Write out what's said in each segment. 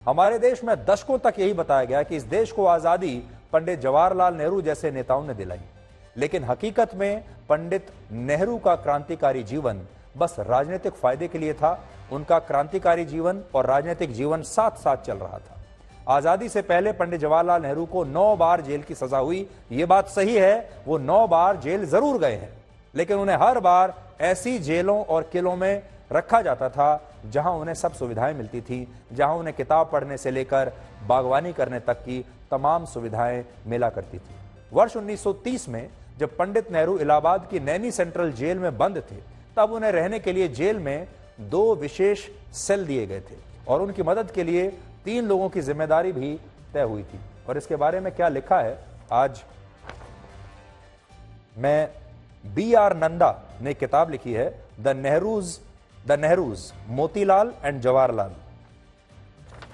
हमारे देश में दशकों तक यही बताया गया कि इस देश को आजादी पंडित जवाहरलाल नेहरू जैसे नेताओं ने दिलाई, लेकिन हकीकत में पंडित नेहरू का क्रांतिकारी जीवन बस राजनीतिक फायदे के लिए था। उनका क्रांतिकारी जीवन और राजनीतिक जीवन साथ साथ चल रहा था। आजादी से पहले पंडित जवाहरलाल नेहरू को 9 बार जेल की सजा हुई। यह बात सही है, वो 9 बार जेल जरूर गए हैं, लेकिन उन्हें हर बार ऐसी जेलों और किलों में रखा जाता था जहां उन्हें सब सुविधाएं मिलती थी, जहां उन्हें किताब पढ़ने से लेकर बागवानी करने तक की तमाम सुविधाएं मिला करती थी। वर्ष 1930 में जब पंडित नेहरू इलाहाबाद की नैनी सेंट्रल जेल में बंद थे, तब उन्हें रहने के लिए जेल में 2 विशेष सेल दिए गए थे और उनकी मदद के लिए 3 लोगों की जिम्मेदारी भी तय हुई थी। और इसके बारे में क्या लिखा है, आज मैं B.R. नंदा ने किताब लिखी है, द नेहरूज मोतीलाल एंड जवाहरलाल।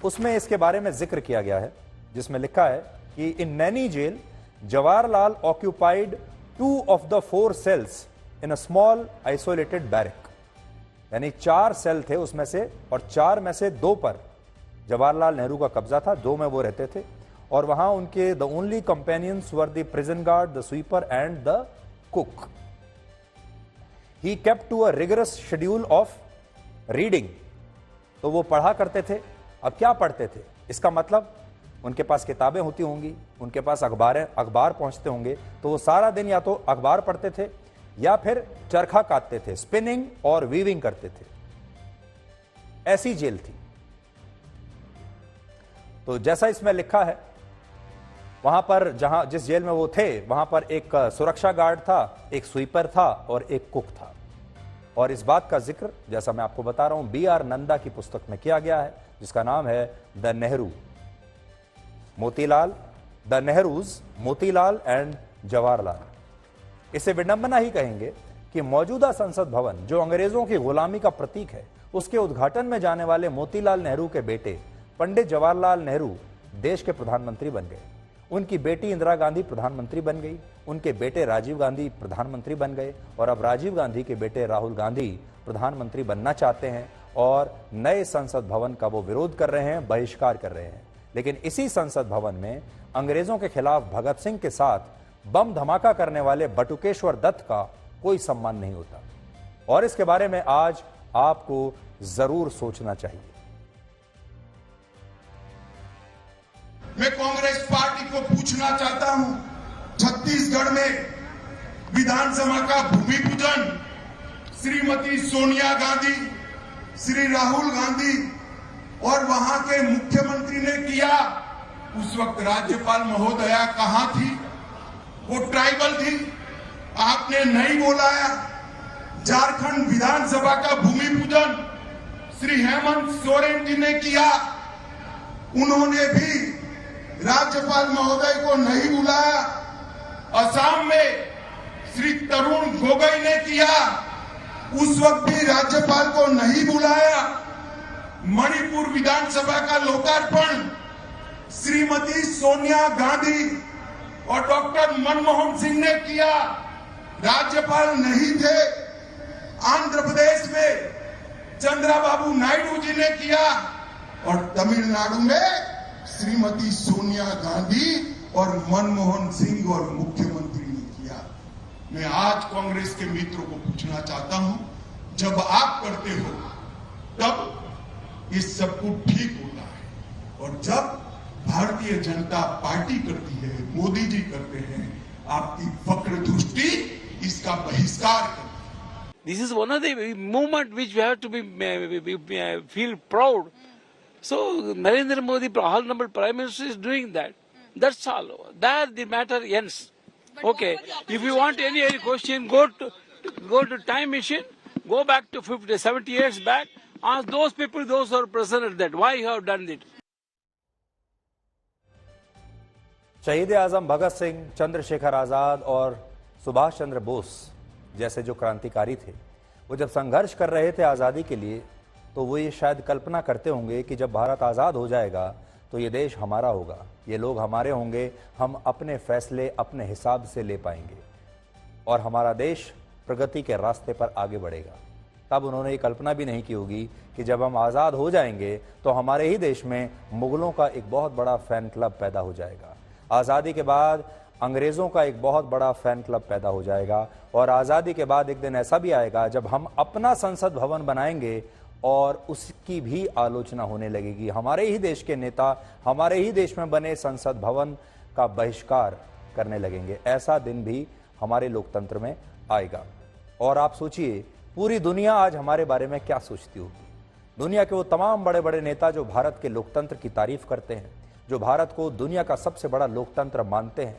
उसमें इसके बारे में जिक्र किया गया है, जिसमें लिखा है कि in Naini jail Jawaharlal occupied 2 of the 4 cells in a small isolated barrack. यानी 4 सेल थे उसमें से, और 4 में से 2 पर जवाहरलाल नेहरू का कब्जा था, 2 में वो रहते थे। और वहां उनके the only companions were the prison guard, the sweeper and the cook. He kept to a rigorous schedule of reading. तो वो पढ़ा करते थे। अब क्या पढ़ते थे, इसका मतलब उनके पास किताबें होती होंगी, उनके पास अखबार पहुंचते होंगे, तो वो सारा दिन या तो अखबार पढ़ते थे या फिर चरखा काटते थे, स्पिनिंग और वीविंग करते थे। ऐसी जेल थी। तो जैसा इसमें लिखा है, वहां पर जिस जेल में वो थे, वहां पर एक सुरक्षा गार्ड था, एक स्वीपर था और एक कुक था। और इस बात का जिक्र, जैसा मैं आपको बता रहा हूं, B.R. नंदा की पुस्तक में किया गया है, जिसका नाम है द नेहरूज मोतीलाल एंड जवाहरलाल। इसे विडंबना ही कहेंगे कि मौजूदा संसद भवन, जो अंग्रेजों की गुलामी का प्रतीक है, उसके उद्घाटन में जाने वाले मोतीलाल नेहरू के बेटे पंडित जवाहरलाल नेहरू देश के प्रधानमंत्री बन गए। उनकी बेटी इंदिरा गांधी प्रधानमंत्री बन गई, उनके बेटे राजीव गांधी प्रधानमंत्री बन गए, और अब राजीव गांधी के बेटे राहुल गांधी प्रधानमंत्री बनना चाहते हैं और नए संसद भवन का वो विरोध कर रहे हैं, बहिष्कार कर रहे हैं। लेकिन इसी संसद भवन में अंग्रेजों के खिलाफ भगत सिंह के साथ बम धमाका करने वाले बटुकेश्वर दत्त का कोई सम्मान नहीं होता। और इसके बारे में आज आपको जरूर सोचना चाहिए। मैं कांग्रेस पार्टी को पूछना चाहता हूं, छत्तीसगढ़ में विधानसभा का भूमि पूजन श्रीमती सोनिया गांधी, श्री राहुल गांधी और वहां के मुख्यमंत्री ने किया। उस वक्त राज्यपाल महोदया कहां थी? वो ट्राइबल थी, आपने नहीं बुलाया। झारखंड विधानसभा का भूमि पूजन श्री हेमंत सोरेन जी ने किया, उन्होंने भी राज्यपाल महोदय को नहीं बुलाया। असम में श्री तरुण गोगोई ने किया, उस वक्त भी राज्यपाल को नहीं बुलाया। मणिपुर विधानसभा का लोकार्पण श्रीमती सोनिया गांधी और डॉक्टर मनमोहन सिंह ने किया, राज्यपाल नहीं थे। आंध्र प्रदेश में चंद्रबाबू नायडू जी ने किया और तमिलनाडु में श्रीमती सोनिया गांधी और मनमोहन सिंह और मुख्यमंत्री ने किया। मैं आज कांग्रेस के मित्रों को पूछना चाहता हूं, जब आप करते हो तब ये सब कुछ ठीक होता है, और जब भारतीय जनता पार्टी करती है, मोदी जी करते हैं, आपकी वक्र दृष्टि इसका बहिष्कार करती है। This is one of the movement which we have to feel proud. So Narendra Modi, Honorable Prime Minister, is doing that. That's all. There the matter ends. Okay. If you want any question, go to time machine, go back to 50, 70 years back. Ask those people, those who are present at that, why you have done it. शहीद आजम भगत सिंह, चंद्रशेखर आजाद और सुभाष चंद्र बोस जैसे जो क्रांतिकारी थे, वो जब संघर्ष कर रहे थे आज़ादी के लिए, तो वो ये शायद कल्पना करते होंगे कि जब भारत आज़ाद हो जाएगा तो ये देश हमारा होगा, ये लोग हमारे होंगे, हम अपने फैसले अपने हिसाब से ले पाएंगे और हमारा देश प्रगति के रास्ते पर आगे बढ़ेगा। तब उन्होंने ये कल्पना भी नहीं की होगी कि जब हम आज़ाद हो जाएंगे तो हमारे ही देश में मुगलों का एक बहुत बड़ा फैन क्लब पैदा हो जाएगा। आज़ादी के बाद अंग्रेज़ों का एक बहुत बड़ा फैन क्लब पैदा हो जाएगा और आज़ादी के बाद एक दिन ऐसा भी आएगा जब हम अपना संसद भवन बनाएंगे और उसकी भी आलोचना होने लगेगी। हमारे ही देश के नेता हमारे ही देश में बने संसद भवन का बहिष्कार करने लगेंगे। ऐसा दिन भी हमारे लोकतंत्र में आएगा। और आप सोचिए, पूरी दुनिया आज हमारे बारे में क्या सोचती होगी। दुनिया के वो तमाम बड़े बड़े नेता जो भारत के लोकतंत्र की तारीफ करते हैं, जो भारत को दुनिया का सबसे बड़ा लोकतंत्र मानते हैं,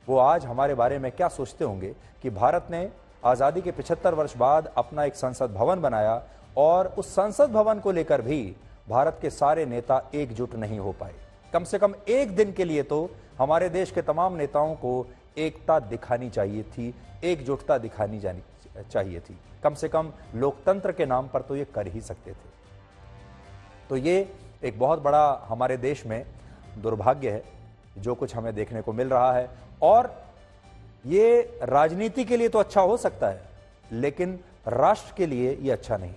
वो आज हमारे बारे में क्या सोचते होंगे कि भारत ने आज़ादी के 75 वर्ष बाद अपना एक संसद भवन बनाया और उस संसद भवन को लेकर भी भारत के सारे नेता एकजुट नहीं हो पाए। कम से कम एक दिन के लिए तो हमारे देश के तमाम नेताओं को एकता दिखानी चाहिए थी, एकजुटता दिखानी चाहिए थी। कम से कम लोकतंत्र के नाम पर तो ये कर ही सकते थे। तो ये एक बहुत बड़ा हमारे देश में दुर्भाग्य है जो कुछ हमें देखने को मिल रहा है। और ये राजनीति के लिए तो अच्छा हो सकता है, लेकिन राष्ट्र के लिए ये अच्छा नहीं।